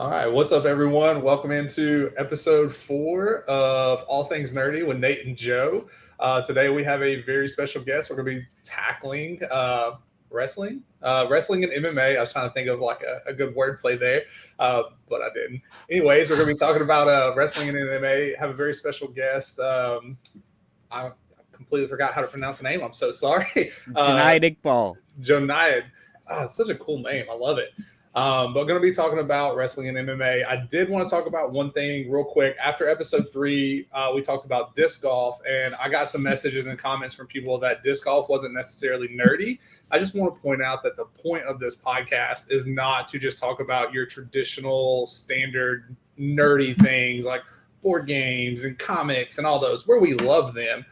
All right, what's up, everyone? Welcome into episode 4 of All Things Nerdy with Nate and Joe. Today we have a very special guest. We're going to be tackling wrestling and MMA. I was trying to think of like a good wordplay there, but I didn't. Anyways, we're going to be talking about wrestling and MMA. Have a very special guest. I completely forgot how to pronounce the name. I'm so sorry. Junaid Iqbal. Jonayad. It's such a cool name. I love it. But I'm going to be talking about wrestling and MMA. I did want to talk about one thing real quick. After episode 3, we talked about disc golf, and I got some messages and comments from people that disc golf wasn't necessarily nerdy. I just want to point out that the point of this podcast is not to just talk about your traditional standard nerdy things like board games and comics and all those, where we love them.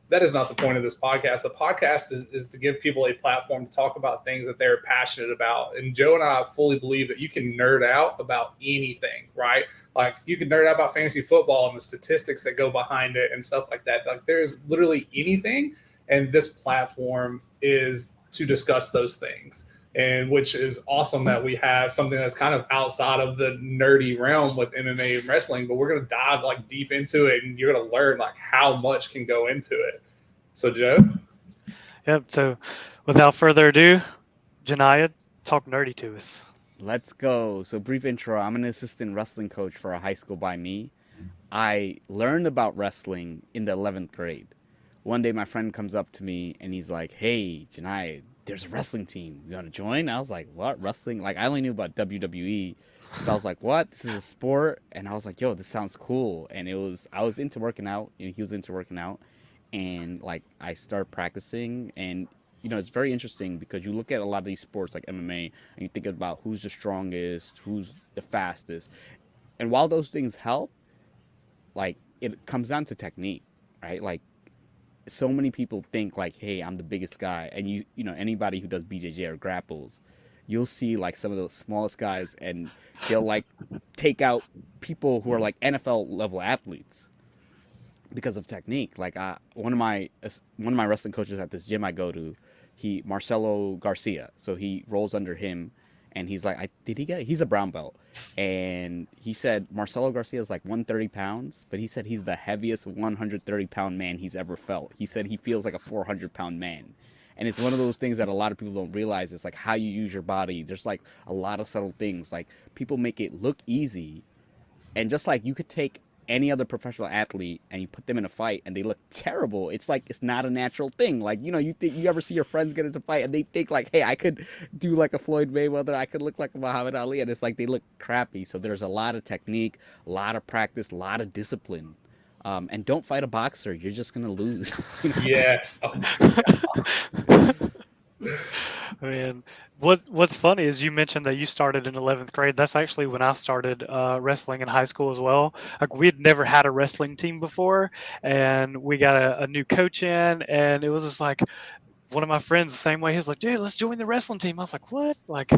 That is not the point of this podcast. The podcast is to give people a platform to talk about things that they're passionate about. And Joe and I fully believe that you can nerd out about anything, right? Like you can nerd out about fantasy football and the statistics that go behind it and stuff like that. Like there's literally anything. And this platform is to discuss those things. And which is awesome that we have something that's kind of outside of the nerdy realm with MMA and wrestling, but we're going to dive like deep into it and you're going to learn like how much can go into it. So Joe? Yep. So without further ado, Janiyad, talk nerdy to us. Let's go. So brief intro. I'm an assistant wrestling coach for a high school by me. I learned about wrestling in the 11th grade. One day my friend comes up to me and he's like, "Hey, Janiyad, there's a wrestling team. You want to join?" I was like, "What? Wrestling?" Like I only knew about WWE. So I was like, "What? This is a sport?" And I was like, "Yo, this sounds cool." And I was into working out and he was into working out. And like I started practicing, and it's very interesting because you look at a lot of these sports like MMA and you think about who's the strongest, who's the fastest. And while those things help, like it comes down to technique, right? Like so many people think like, "Hey, I'm the biggest guy," and anybody who does BJJ or grapples, you'll see like some of the smallest guys, and they'll like take out people who are like NFL level athletes because of technique. Like one of my wrestling coaches at this gym I go to, Marcelo Garcia. So he rolls under him, and he's like, he's a brown belt, and he said Marcelo Garcia is like 130 pounds, but he said he's the heaviest 130-pound man he's ever felt. He said he feels like a 400-pound man. And it's one of those things that a lot of people don't realize. It's like how you use your body. There's like a lot of subtle things. Like people make it look easy, and just like you could take any other professional athlete and you put them in a fight and they look terrible. It's like it's not a natural thing. Like you think you ever see your friends get into a fight and they think like, "Hey, I could do like a Floyd Mayweather, I could look like a Muhammad Ali," and it's like they look crappy. So there's a lot of technique, a lot of practice, a lot of discipline. And don't fight a boxer. You're just gonna lose. Yes. Oh I mean, what's funny is you mentioned that you started in 11th grade. That's actually when I started wrestling in high school as well. Like we had never had a wrestling team before, and we got a new coach in, and it was just like one of my friends the same way. He was like, "Dude, let's join the wrestling team." I was like, "What? Like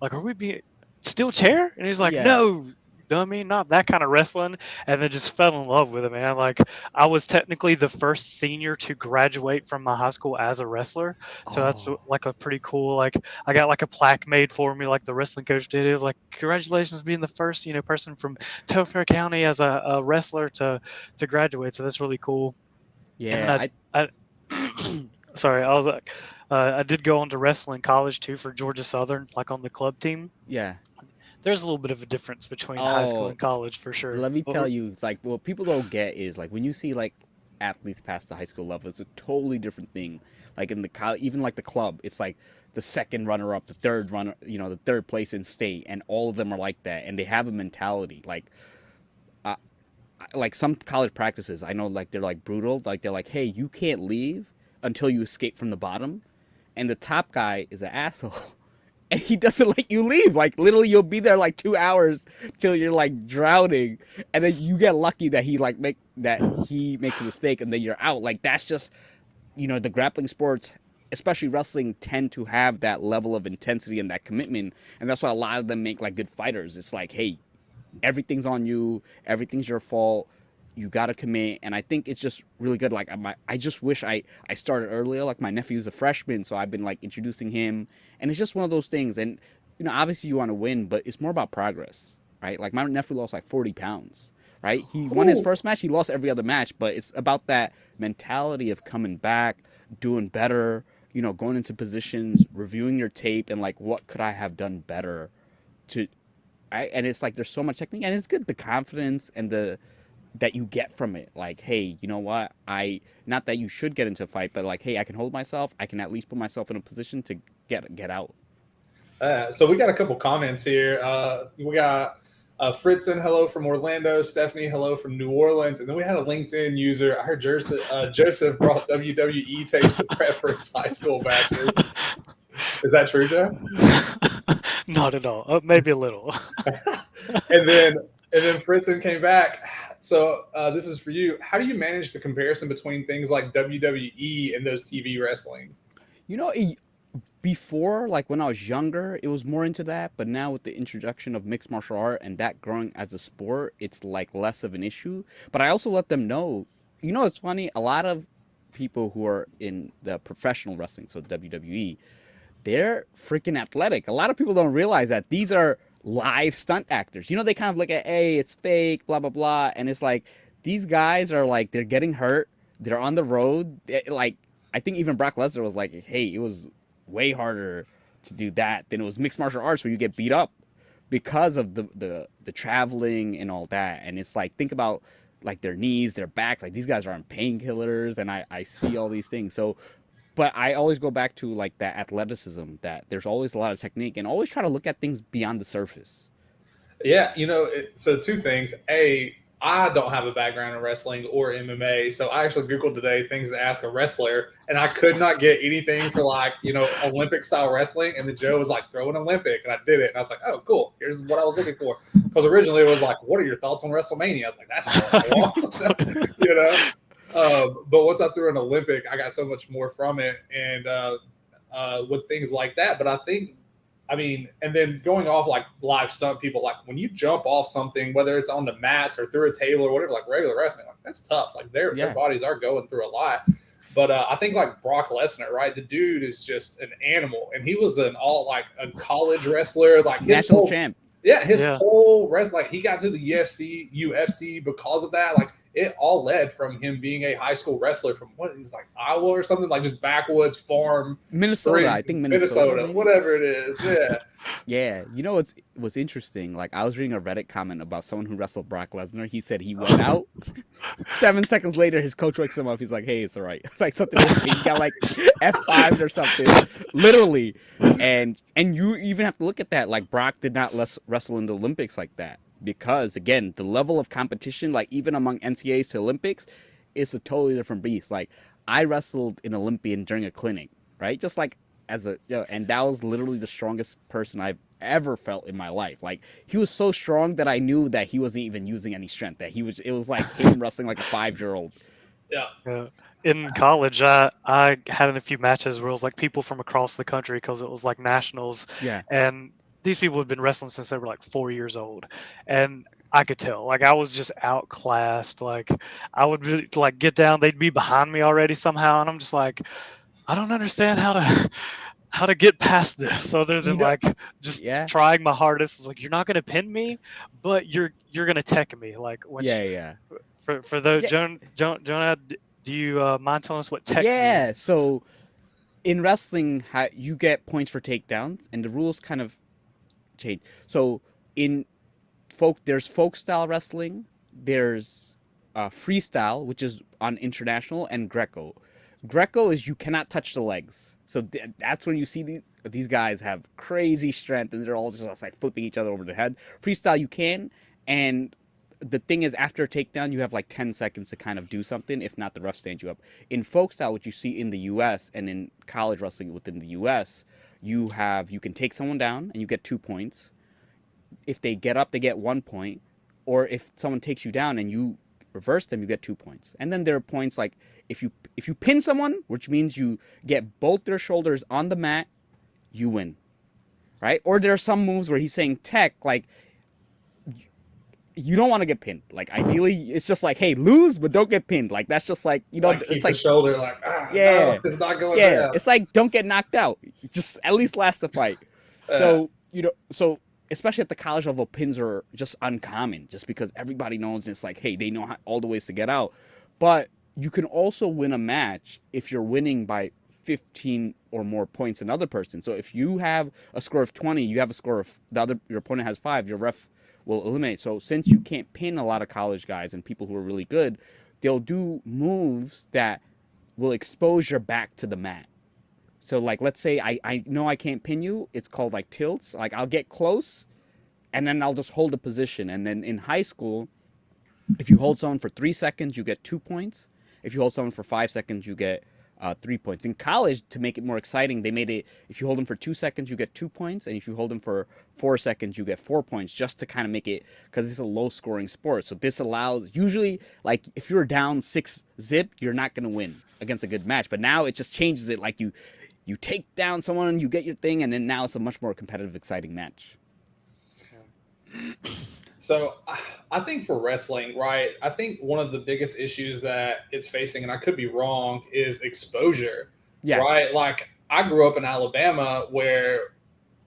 are we being steel chair?" And he's like, Yeah. "No, dummy, not that kind of wrestling." And then just fell in love with it, man. Like I was technically the first senior to graduate from my high school as a wrestler, so that's Oh. like a pretty cool. Like I got like a plaque made for me, like the wrestling coach did. It was like, "Congratulations, being the first person from Telfair County as a wrestler to graduate." So that's really cool. And Yeah. I sorry, I was like, I did go on to wrestle in college too for Georgia Southern, like on the club team. Yeah. There's a little bit of a difference between high school Oh, and college for sure. let me What tell were- you, it's like what people don't get is like when you see like athletes past the high school level, it's a totally different thing. Like in the even like the club, it's like the second runner up, the third runner, the third place in state, and all of them are like that, and they have a mentality uh, like some college practices. I know like they're like brutal, like they're like, "Hey, you can't leave until you escape from the bottom," and the top guy is an asshole. And he doesn't let you leave. Like literally, you'll be there like 2 hours till you're like drowning, and then you get lucky that he makes a mistake, and then you're out. Like that's just the grappling sports, especially wrestling, tend to have that level of intensity and that commitment, and that's why a lot of them make like good fighters. It's like, hey, everything's on you, everything's your fault. You gotta commit, and I think it's just really good. Like I just wish I started earlier. Like my nephew's a freshman, so I've been like introducing him, and it's just one of those things. And obviously you want to win, but it's more about progress. right? Like my nephew lost like 40 pounds, right? He won his first match, he lost every other match, but it's about that mentality of coming back, doing better, you know, going into positions, reviewing your tape, and like, what could I have done better to, right? And it's like there's so much technique, and it's good, the confidence and the that you get from it. Like, hey, you know what? Not that you should get into a fight, but like, hey, I can hold myself. I can at least put myself in a position to get out. So we got a couple comments here. We got Fritzen, hello from Orlando. Stephanie, hello from New Orleans. And then we had a LinkedIn user. I heard Joseph brought WWE tapes to prep for his high school matches. Is that true, Joe? Not at all. Maybe a little. and then Fritzen came back. So this is for you. How do you manage the comparison between things like WWE and those TV wrestling? You know, before, like when I was younger, it was more into that. But now with the introduction of mixed martial art and that growing as a sport, it's like less of an issue. But I also let them know, you know, it's funny. A lot of people who are in the professional wrestling, so WWE, they're freaking athletic. A lot of people don't realize that these are live stunt actors. You know, they kind of look at, hey, it's fake, blah, blah, blah. And it's like, these guys are like, they're getting hurt. They're on the road. Like, I think even Brock Lesnar was like, hey, it was way harder to do that than it was mixed martial arts where you get beat up because of the traveling and all that. And it's like, think about like their knees, their backs, like these guys are on painkillers, and I see all these things. So, but I always go back to like that athleticism, that there's always a lot of technique, and always try to look at things beyond the surface. Yeah, you know, so two things. A, I don't have a background in wrestling or MMA, so I actually Googled today things to ask a wrestler, and I could not get anything for like, you know, Olympic style wrestling. And then Joe was like, throw an Olympic, and I did it, and I was like, oh, cool. Here's what I was looking for, because originally it was like, what are your thoughts on WrestleMania? I was like, that's not what I want, you know. But once I threw an Olympic, I got so much more from it, and with things like that. But I mean, and then going off like live stunt people, like when you jump off something, whether it's on the mats or through a table or whatever, like regular wrestling, like that's tough. Like their bodies are going through a lot. But I think like Brock Lesnar, right? The dude is just an animal, and he was a college wrestler, like his national champ. Yeah, his whole wrestling, like he got to the UFC because of that. Like it all led from him being a high school wrestler from what is like Iowa or something, like just backwoods farm, Minnesota. I think Minnesota, whatever it is. Yeah. Yeah, you know what's interesting? Like I was reading a Reddit comment about someone who wrestled Brock Lesnar. He said he went out. 7 seconds later, his coach wakes him up. He's like, "Hey, it's all right." Like something he got like F5 or something, literally. And you even have to look at that. Like Brock did not wrestle in the Olympics like that because again, the level of competition, like even among NCAAs to Olympics, is a totally different beast. Like I wrestled in Olympian during a clinic, right? Just like and that was literally the strongest person I've ever felt in my life. Like he was so strong that I knew that he wasn't even using any strength. That it was like him wrestling like a 5-year-old. Yeah. In college, I had in a few matches where it was like people from across the country because it was like nationals. Yeah. And these people had been wrestling since they were like 4 years old, and I could tell, like I was just outclassed. Like I would really, like get down, they'd be behind me already somehow, and I'm just like, I don't understand how to get past this other than like just trying my hardest. It's like you're not gonna pin me, but you're gonna tech me. Like when for those Jonah, do you mind telling us what tech? Yeah, so in wrestling, you get points for takedowns, and the rules kind of change. So there's folk style wrestling, there's freestyle, which is on international, and Greco. Greco is you cannot touch the legs. So that's when you see these guys have crazy strength and they're all just like flipping each other over the head. Freestyle you can, and the thing is after a takedown you have like 10 seconds to kind of do something. If not, the ref stands you up. In folk style, which you see in the US and in college wrestling within the US, you can take someone down and you get 2 points. If they get up, they get 1 point. Or if someone takes you down and you reverse them, you get 2 points. And then there are points like if you pin someone, which means you get both their shoulders on the mat, you win, right? Or there are some moves where he's saying tech, like you don't want to get pinned. Like ideally, it's just like, hey, lose, but don't get pinned. Like that's just like, you know, like it's like the shoulder, like no, it's not going down. It's like don't get knocked out. Just at least last the fight. So especially at the college level, pins are just uncommon just because everybody knows it's like, hey, they know all the ways to get out. But you can also win a match if you're winning by 15 or more points than other person. So if you have a score of 20, you have a score of your opponent has 5, your ref will eliminate. So since you can't pin a lot of college guys and people who are really good, they'll do moves that will expose your back to the mat. So like let's say I know I can't pin you, it's called like tilts. Like I'll get close and then I'll just hold a position. And then in high school, if you hold someone for 3 seconds, you get 2 points. If you hold someone for 5 seconds, you get 3 points. In college, to make it more exciting, they made it if you hold them for 2 seconds, you get 2 points, and if you hold them for 4 seconds, you get 4 points, just to kind of make it because it's a low scoring sport. So this allows usually like if you're down 6-0, you're not gonna win against a good match. But now it just changes it. Like you take down someone, you get your thing, and then now it's a much more competitive, exciting match. So I think for wrestling, right, I think one of the biggest issues that it's facing, and I could be wrong, is exposure. Yeah. Right. Like I grew up in Alabama where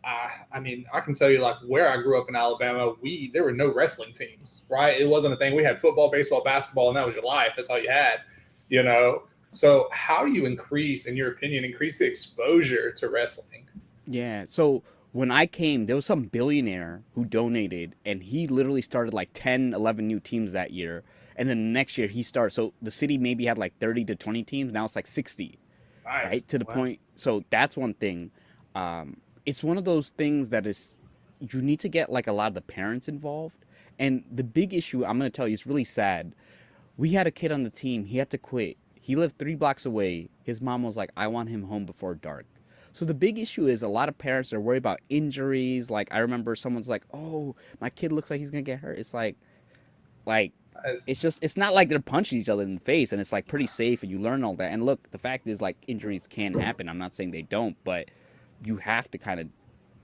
I mean, I can tell you like where I grew up in Alabama, there were no wrestling teams, right? It wasn't a thing. We had football, baseball, basketball, and that was your life. That's all you had, you know? So how do you in your opinion, increase the exposure to wrestling? Yeah. So when I came, there was some billionaire who donated, and he literally started like 10, 11 new teams that year. And then the next year he started. So the city maybe had like 30 to 20 teams. Now it's like 60, Nice. right? To the point. So that's one thing. It's one of those things that is, you need to get like a lot of the parents involved. And the big issue, I'm going to tell you, it's really sad. We had a kid on the team. He had to quit. He lived 3 blocks away. His mom was like, I want him home before dark. So the big issue is a lot of parents are worried about injuries. Like I remember someone's like, "Oh, my kid looks like he's gonna get hurt." It's like it's not like they're punching each other in the face, and it's like pretty safe, and you learn all that. And look, the fact is like injuries can happen. I'm not saying they don't, but you have to kind of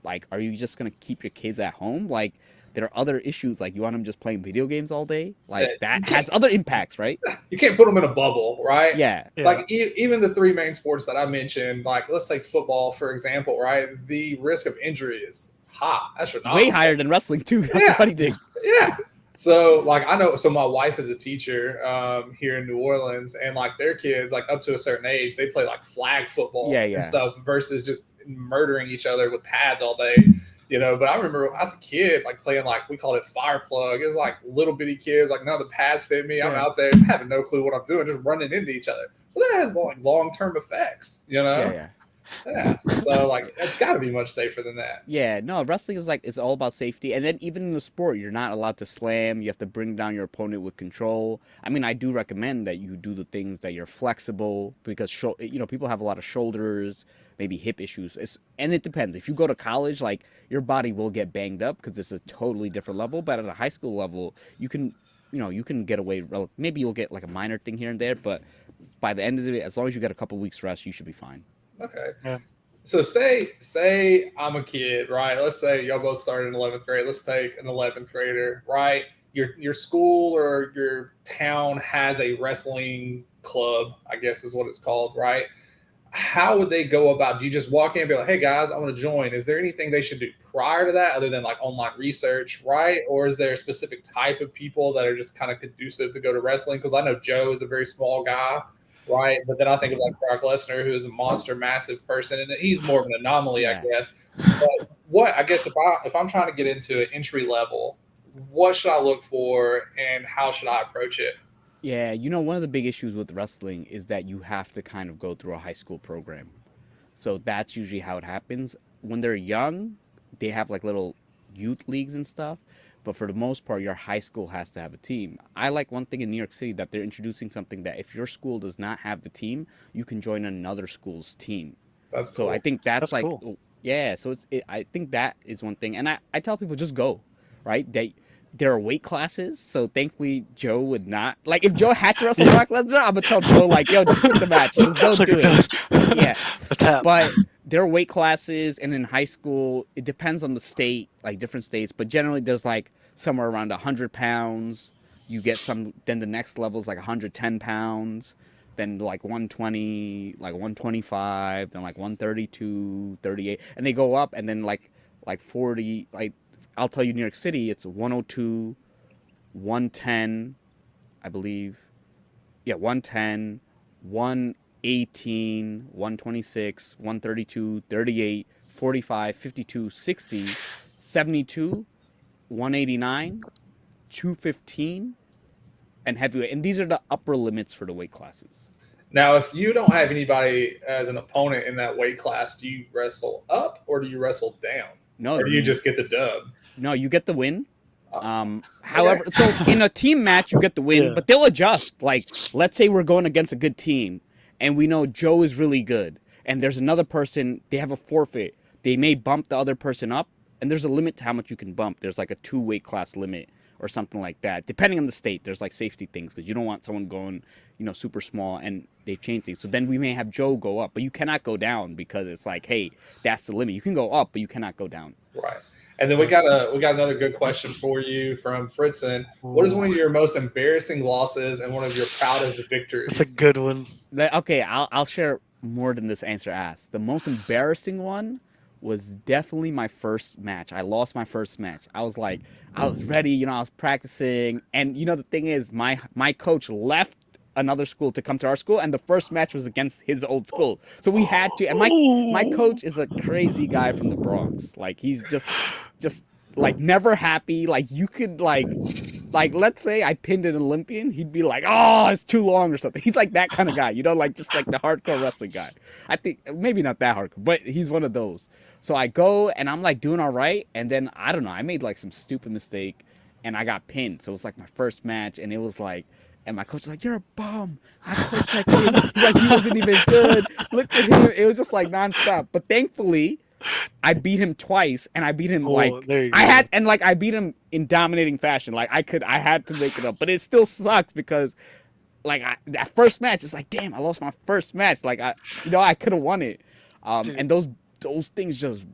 like, are you just gonna keep your kids at home? Like there are other issues, like you want them just playing video games all day. Like that has other impacts, right? You can't put them in a bubble, right? Yeah. Like even the 3 main sports that I mentioned, like let's take football for example, right? The risk of injury is high. That's way higher than wrestling too. That's the funny thing. Yeah. So like I know, so my wife is a teacher here in New Orleans, and like their kids, like up to a certain age, they play like flag football and stuff versus just murdering each other with pads all day. You know, but I remember as a kid, like playing, like we called it fire plug. It was like little bitty kids, like none of the pads fit me. I'm out there having no clue what I'm doing, just running into each other. Well, that has like long-term effects, you know? Yeah. So like it's got to be much safer than that. Yeah, no, wrestling is like, it's all about safety. And then even in the sport, you're not allowed to slam. You have to bring down your opponent with control. I mean, I do recommend that you do the things that you're flexible because people have a lot of shoulders, maybe hip issues. And it depends. If you go to college, like your body will get banged up because it's a totally different level. But at a high school level, you can get away. Maybe you'll get like a minor thing here and there, but by the end of the day, as long as you get a couple weeks rest, you should be fine. Okay. Yeah. So say I'm a kid, right? Let's say y'all both started in 11th grade. Let's take an 11th grader, right? Your school or your town has a wrestling club, I guess is what it's called, right? How would they go about? Do you just walk in and be like, "Hey guys, I want to join"? Is there anything they should do prior to that other than like online research, right? Or is there a specific type of people that are just kind of conducive to go to wrestling? Because I know Joe is a very small guy, right? But then I think of like Brock Lesnar, who is a monster, massive person, and he's more of an anomaly, I guess. But I guess if I'm trying to get into an entry level, what should I look for, and how should I approach it? Yeah, one of the big issues with wrestling is that you have to kind of go through a high school program. So that's usually how it happens. When they're young, they have like little youth leagues and stuff. But for the most part, your high school has to have a team. I like one thing in New York City that they're introducing something that if your school does not have the team, you can join another school's team. That's so cool. I think that's like, cool. Yeah. So I think that is one thing. And I tell people just go, right? There are weight classes, so thankfully Joe would not. Like, if Joe had to wrestle Brock Lesnar, I'm gonna tell Joe, like, yo, just quit the match. Just don't do it. Yeah. But there are weight classes, and in high school, it depends on the state, like different states, but generally there's like somewhere around 100 pounds. You get then the next level is like 110 pounds, then like 120, like 125, then like 132, 38, and they go up, and then like 40, like I'll tell you, New York City, it's 102, 110, I believe. Yeah, 110, 118, 126, 132, 38, 45, 52, 60, 72, 189, 215, and heavyweight. And these are the upper limits for the weight classes. Now, if you don't have anybody as an opponent in that weight class, do you wrestle up or do you wrestle down? No, Or do you just get the dub? No, you get the win. However, so in a team match, you get the win, but they'll adjust. Like, let's say we're going against a good team, and we know Joe is really good, and there's another person, they have a forfeit. They may bump the other person up, and there's a limit to how much you can bump. There's like a 2 weight class limit or something like that. Depending on the state, there's like safety things because you don't want someone going, super small, and they've changed things. So then we may have Joe go up, but you cannot go down because it's like, hey, that's the limit. You can go up, but you cannot go down. Right. And then we got another good question for you from Fritzen. What is one of your most embarrassing losses and one of your proudest victories? It's a good one. Okay, I'll share more than this answer asked. The most embarrassing one was definitely my first match. I lost my first match. I was ready, I was practicing, and the thing is, my coach left another school to come to our school, and the first match was against his old school. So we had to, and my coach is a crazy guy from the Bronx. Like, he's just like never happy. Like, you could like let's say I pinned an Olympian, he'd be like, oh, it's too long or something. He's like that kind of guy, just like the hardcore wrestling guy. I think maybe not that hardcore, but he's one of those. So I go and I'm like doing all right, and then I don't know, I made like some stupid mistake and I got pinned. So it was like my first match, and it was like, and my coach was like, you're a bum. I coached that kid. He's like, he wasn't even good. Look at him. It was just like nonstop. But thankfully, I beat him twice, and I beat him I beat him in dominating fashion. Like, I had to make it up, but it still sucks because, like, that first match, it's like, damn, I lost my first match. Like, I could have won it. And those things just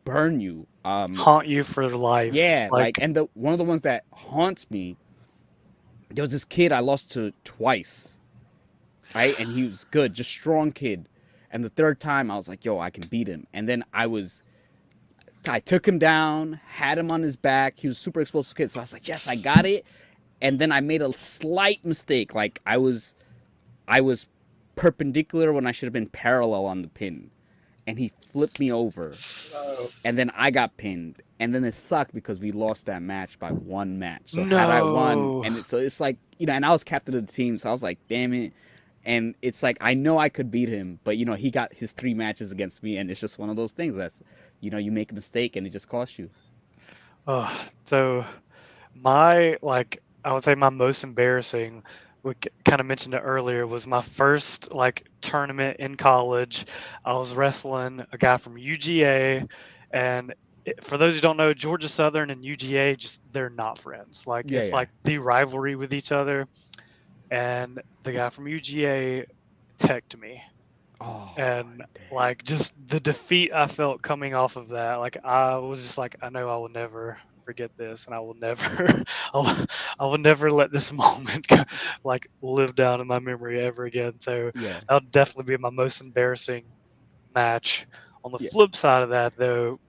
burn you, haunt you for life. Yeah, and one of the ones that haunts me. There was this kid I lost to twice, right? And he was good, just strong kid. And the third time, I was like, yo, I can beat him. And then I took him down, had him on his back. He was a super explosive kid. So I was like, yes, I got it. And then I made a slight mistake. Like, I was perpendicular when I should have been parallel on the pin. And he flipped me over. And then I got pinned. And then it sucked because we lost that match by 1 match. So had I won, and so it's like, and I was captain of the team, so I was like, damn it. And it's like, I know I could beat him, but he got his 3 matches against me, and it's just one of those things that's, you make a mistake and it just costs you. So I would say my most embarrassing, we kind of mentioned it earlier, was my first tournament in college. I was wrestling a guy from UGA, and for those who don't know, Georgia Southern and UGA, they're not friends. Like the rivalry with each other. And the guy from UGA teched me. Oh, and just the defeat I felt coming off of that, I was just like, I know I will never forget this, and I will never, I will never let this moment live down in my memory ever again. So that'll definitely be my most embarrassing match. On the flip side of that, though,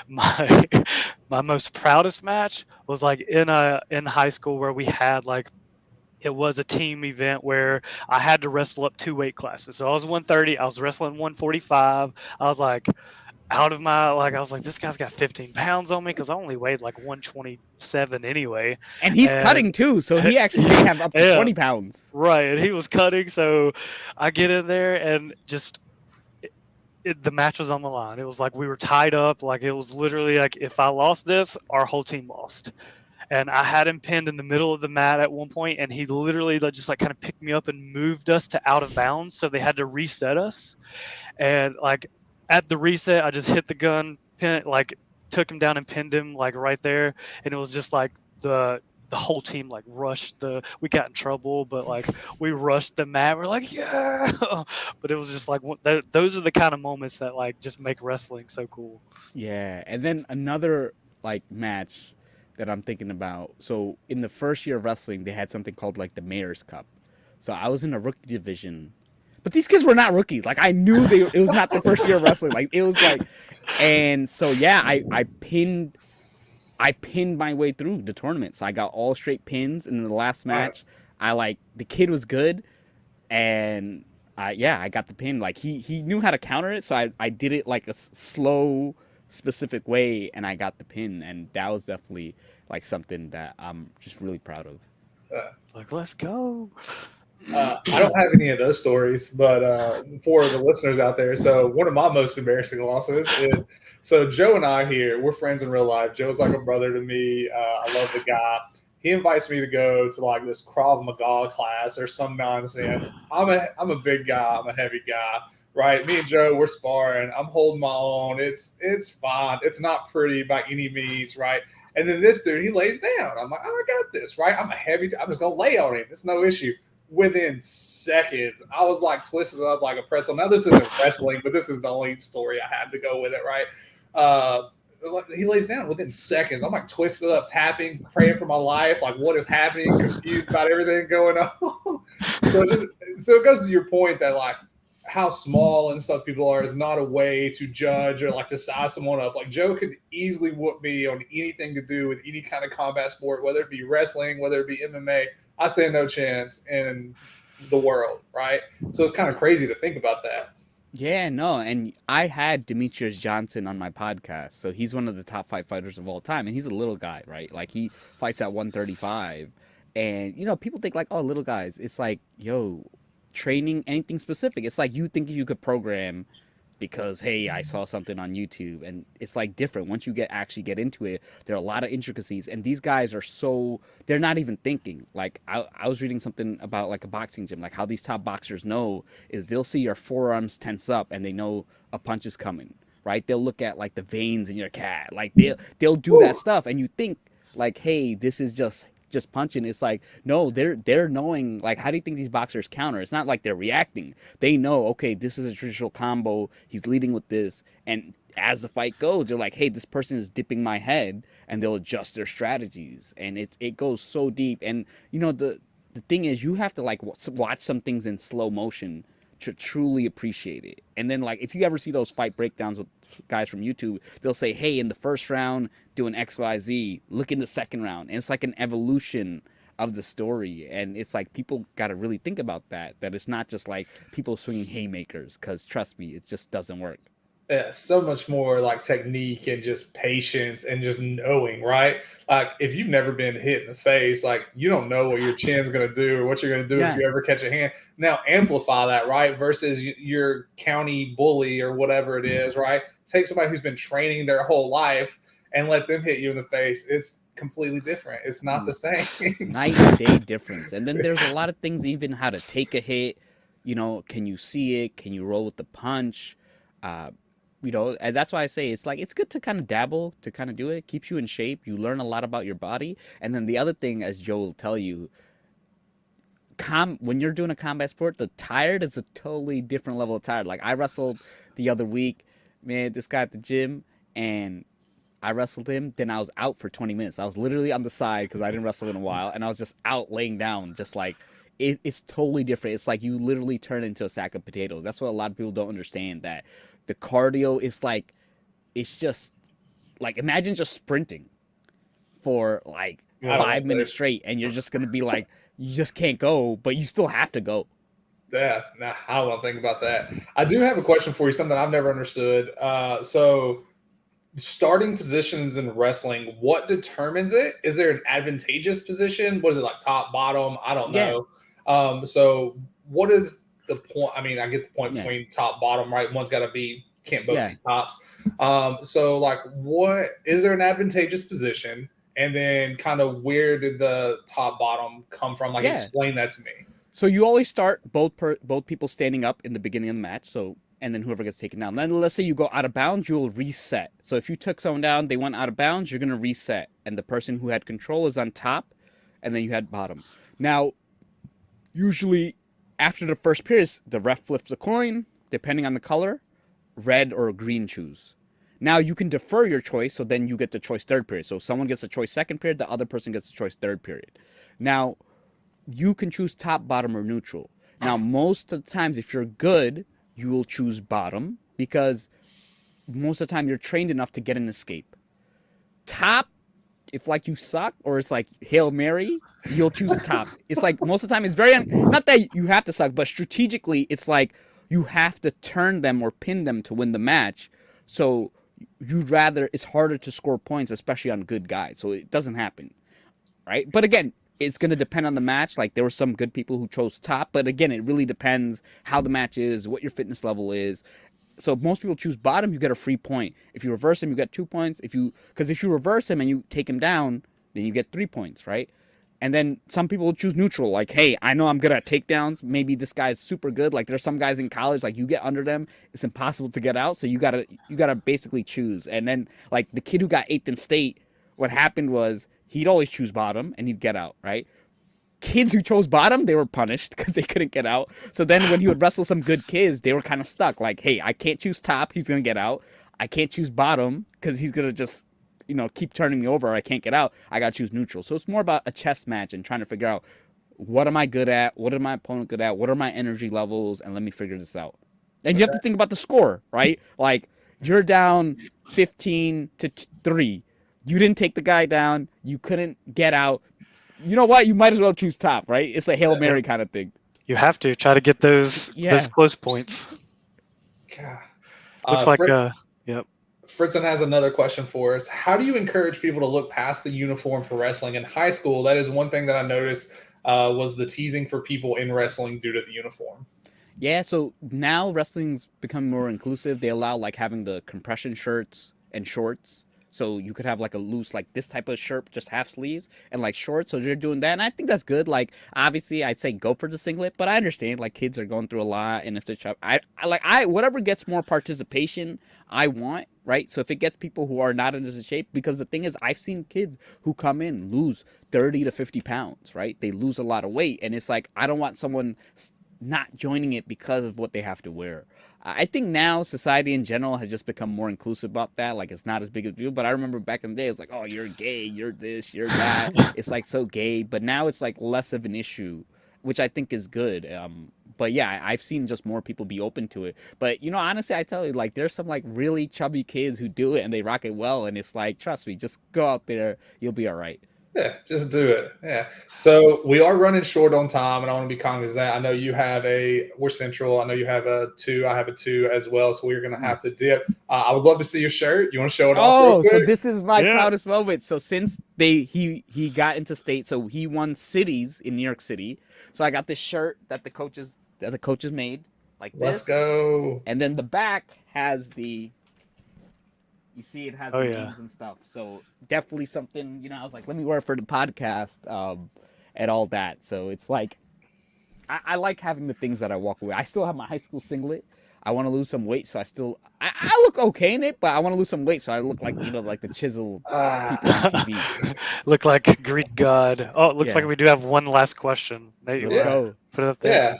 my most proudest match was in high school, where we had it was a team event where I had to wrestle up 2 weight classes. So I was 130, I was wrestling 145. I was out of my I was like, this guy's got 15 pounds on me because I only weighed 127 anyway. And he's cutting too, so he actually may have up to 20 pounds. Right, and he was cutting, so I get in there and just the match was on the line. It was we were tied up. It was literally if I lost this, our whole team lost. And I had him pinned in the middle of the mat at one point, and he literally just kind of picked me up and moved us to out of bounds. So they had to reset us. And at the reset, I just hit the gun, took him down and pinned him right there. And it was just the whole team rushed we got in trouble, but we rushed the mat. We're yeah, but it was just those are the kind of moments that just make wrestling so cool. Yeah. And then another match that I'm thinking about. So in the first year of wrestling, they had something called the Mayor's Cup. So I was in a rookie division, but these kids were not rookies. I knew it was not the first year of wrestling. It was and so I pinned I pinned my way through the tournament. So I got all straight pins. And in the last match, Nice. the kid was good. And I got the pin. Like he knew how to counter it. So I did it like a slow, specific way. And I got the pin. And that was definitely like something that I'm just really proud of. Uh, Like, let's go. I don't have any of those stories, but for the listeners out there, so one of my most embarrassing losses is so Joe and I here, we're friends in real life. Joe's like a brother to me. I love the guy. He invites me to go to like this Krav Maga class or some nonsense. I'm a big guy. I'm a heavy guy, right? Me and Joe, we're sparring. I'm holding my own. It's fine. It's not pretty by any means, right? And then this dude, he lays down. I'm like, oh, I got this, right? I'm just gonna lay on him. It's no issue. Within seconds, I was like twisted up like a pretzel. Now this isn't wrestling, but this is the only story I had to go with it, right? He lays down within seconds. I'm like twisted up, tapping, praying for my life, like what is happening, confused about everything going on. So it goes to your point that like how small and stuff people are is not a way to judge or like to size someone up. Like Joe could easily whoop me on anything to do with any kind of combat sport, whether it be wrestling, whether it be MMA. I stand no chance in the world, right? So it's kind of crazy to think about that. Yeah, no, and I had Demetrius Johnson on my podcast. So he's one of the top 5 fighters of all time, and he's a little guy, right? Like he fights at 135, and people think like, oh, little guys. It's like, yo, training anything specific. It's like you think you could program because hey, I saw something on YouTube, and it's like different once you actually get into it. There are a lot of intricacies, and these guys are so they're not even thinking. Like I was reading something about like a boxing gym, like how these top boxers know is they'll see your forearms tense up and they know a punch is coming, right? They'll look at like the veins in your calf, like they'll do that stuff, and you think like, hey, this is just punching. It's like, no, they're knowing, like, how do you think these boxers counter? It's not like they're reacting. They know, okay, this is a traditional combo, he's leading with this, and as the fight goes, they're like, hey, this person is dipping my head, and they'll adjust their strategies, and it goes so deep. And the thing is, you have to like watch some things in slow motion to truly appreciate it. And then like if you ever see those fight breakdowns with guys from YouTube, they'll say, hey, in the first round doing XYZ, look in the second round. And it's like an evolution of the story. And it's like people got to really think about that it's not just like people swinging haymakers, because trust me, it just doesn't work. Yeah, so much more like technique and just patience and just knowing, right? Like if you've never been hit in the face, like you don't know what your chin's going to do or what you're going to do if you ever catch a hand. Now amplify that, right? Versus your county bully or whatever it is, right? Take somebody who's been training their whole life and let them hit you in the face. It's completely different. It's not the same. Night and day difference. And then there's a lot of things, even how to take a hit. Can you see it? Can you roll with the punch? And that's why I say it's like it's good to kind of dabble, to kind of do it. Keeps you in shape. You learn a lot about your body. And then the other thing, as Joe will tell you, when you're doing a combat sport, the tired is a totally different level of tired. Like I wrestled the other week, man, this guy at the gym, and I wrestled him. Then I was out for 20 minutes. I was literally on the side because I didn't wrestle in a while, and I was just out laying down, just like it's totally different. It's like you literally turn into a sack of potatoes. That's what a lot of people don't understand, that the cardio is like, it's just like, imagine just sprinting for like 5 minutes straight, and you're just going to be like, you just can't go, but you still have to go. Yeah, nah, I don't want to think about that. I do have a question for you, something I've never understood. So starting positions in wrestling, what determines it? Is there an advantageous position? What is it, like top, bottom? I don't know. So what is the point? I mean, I get the point between top, bottom, right? One's got to be, can't both be tops. So like, what is there an advantageous position? And then kind of where did the top, bottom come from? Like, explain that to me. So you always start both people standing up in the beginning of the match. So, and then whoever gets taken down. Then let's say you go out of bounds, you'll reset. So if you took someone down, they went out of bounds, you're going to reset. And the person who had control is on top, and then you had bottom. Now, usually after the first period, the ref flips a coin, depending on the color, red or green choose. Now you can defer your choice, so then you get the choice third period. So someone gets the choice second period, the other person gets the choice third period. Now, you can choose top, bottom, or neutral. Now, most of the times, if you're good, you will choose bottom, because most of the time you're trained enough to get an escape. Top, if like you suck or it's like Hail Mary, you'll choose top. It's like most of the time it's very not that you have to suck, but strategically it's like you have to turn them or pin them to win the match. So you'd rather it's harder to score points, especially on good guys. So it doesn't happen, right? But again, it's going to depend on the match. Like there were some good people who chose top, but again, it really depends how the match is, what your fitness level is. So if most people choose bottom, you get a free point. If you reverse him, you get 2 points. Because if you reverse him and you take him down, then you get 3 points, right? And then some people will choose neutral, like, hey, I know I'm good at takedowns. Maybe this guy is super good. Like there's some guys in college, like you get under them, it's impossible to get out. So you gotta basically choose. And then like the kid who got 8th in state, what happened was he'd always choose bottom and he'd get out, right? Kids who chose bottom, they were punished because they couldn't get out. So then when he would wrestle some good kids, they were kind of stuck. Like, hey, I can't choose top, he's gonna get out. I can't choose bottom because he's gonna just, keep turning me over. I can't get out. I gotta choose neutral. So it's more about a chess match and trying to figure out what am I good at, what is my opponent good at, what are my energy levels, and let me figure this out. And you have to think about the score, right? Like you're down 15 to 3. You didn't take the guy down. You couldn't get out. You know what? You might as well choose top, right? It's a Hail Mary kind of thing. You have to try to get those close points. God. Looks like yep. Fritzen has another question for us. How do you encourage people to look past the uniform for wrestling in high school? That is one thing that I noticed was the teasing for people in wrestling due to the uniform. Yeah, so now wrestling's become more inclusive. They allow like having the compression shirts and shorts. So you could have like a loose, like this type of shirt, just half sleeves and like shorts. So they're doing that. And I think that's good. Like, obviously I'd say go for the singlet, but I understand like kids are going through a lot. And if they're, whatever gets more participation, I want, right? So if it gets people who are not in this shape, because the thing is, I've seen kids who come in, lose 30 to 50 pounds, right? They lose a lot of weight. And it's like, I don't want someone not joining it because of what they have to wear. I think now society in general has just become more inclusive about that. Like it's not as big a deal. But I remember back in the day, it's like, oh, you're gay, you're this, you're that. It's like so gay. But now it's like less of an issue, which I think is good. But yeah, I've seen just more people be open to it. But honestly, I tell you, like there's some like really chubby kids who do it and they rock it well. And it's like, trust me, just go out there, you'll be all right. Yeah, just do it. Yeah. So we are running short on time, and I want to be cognizant of that. I know you have we're central. I know you have a 2. I have a 2 as well. So we're going to have to dip. I would love to see your shirt. You want to show it off real quick? So this is my proudest moment. So since he got into state, so he won cities in New York City. So I got this shirt that the coaches made like this. Let's go. And then the back has you see it has the names and stuff. So definitely something, I was like, let me wear it for the podcast and all that. So it's like, I like having the things that I walk away. I still have my high school singlet. I want to lose some weight. So I look okay in it, but I want to lose some weight. So I look like, like the chiseled people on TV. Look like a Greek god. Oh, it looks like we do have one last question. Let's go. Put it up there. Yeah.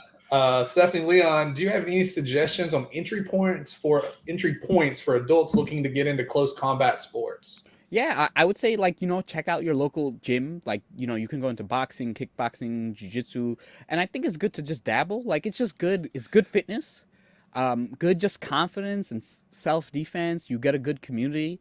Stephanie Leon, do you have any suggestions on entry points for adults looking to get into close combat sports? Yeah, I would say check out your local gym. Like, you can go into boxing, kickboxing, jiu-jitsu. And I think it's good to just dabble. Like, it's just good. It's good fitness, good just confidence and self-defense. You get a good community.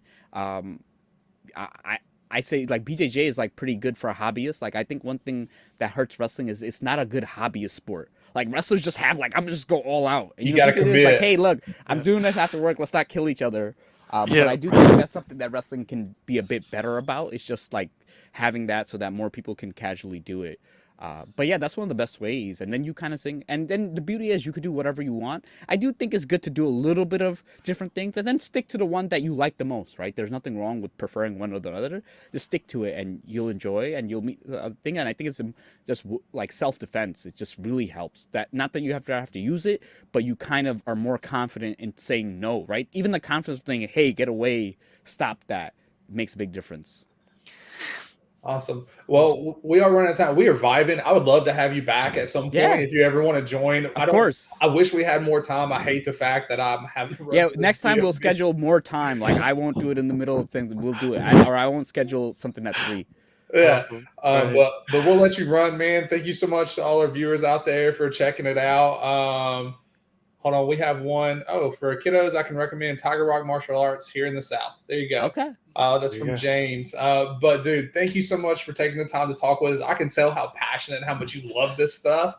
I say like BJJ is like pretty good for a hobbyist. Like I think one thing that hurts wrestling is it's not a good hobbyist sport. Like wrestlers just have like I'm just go all out. And, you gotta commit. Like, hey, look, I'm doing this after work. Let's not kill each other. But I do think that's something that wrestling can be a bit better about. It's just like having that so that more people can casually do it. But yeah, that's one of the best ways. And then you kind of sing. And then the beauty is you could do whatever you want. I do think it's good to do a little bit of different things and then stick to the one that you like the most, right? There's nothing wrong with preferring one or the other. Just stick to it and you'll enjoy and you'll meet the other thing. And I think it's just like self-defense. It just really helps. That not that you have to use it, but you kind of are more confident in saying no, right? Even the confidence thing, hey, get away, stop that, makes a big difference. Awesome. Well, we are running out of time. We are vibing. I would love to have you back at some point if you ever want to join. Of course. I wish we had more time. I hate the fact that I'm having to next time we'll schedule more time. Like I won't do it in the middle of things. We'll do it. Or I won't schedule something at 3. Yeah. Awesome. But we'll let you run, man. Thank you so much to all our viewers out there for checking it out. Hold on, we have one. Oh, for kiddos, I can recommend Tiger Rock Martial Arts here in the South. There you go. Okay. That's There you from go. James. But dude, thank you so much for taking the time to talk with us. I can tell how passionate and how much you love this stuff.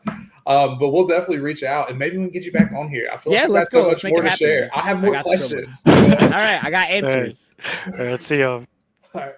But we'll definitely reach out and maybe we can get you back on here. I feel like Yeah, you got let's so go. Let's much make more it to happen. share. I have more got so much. questions. All right, I got answers. All right, see you. All right.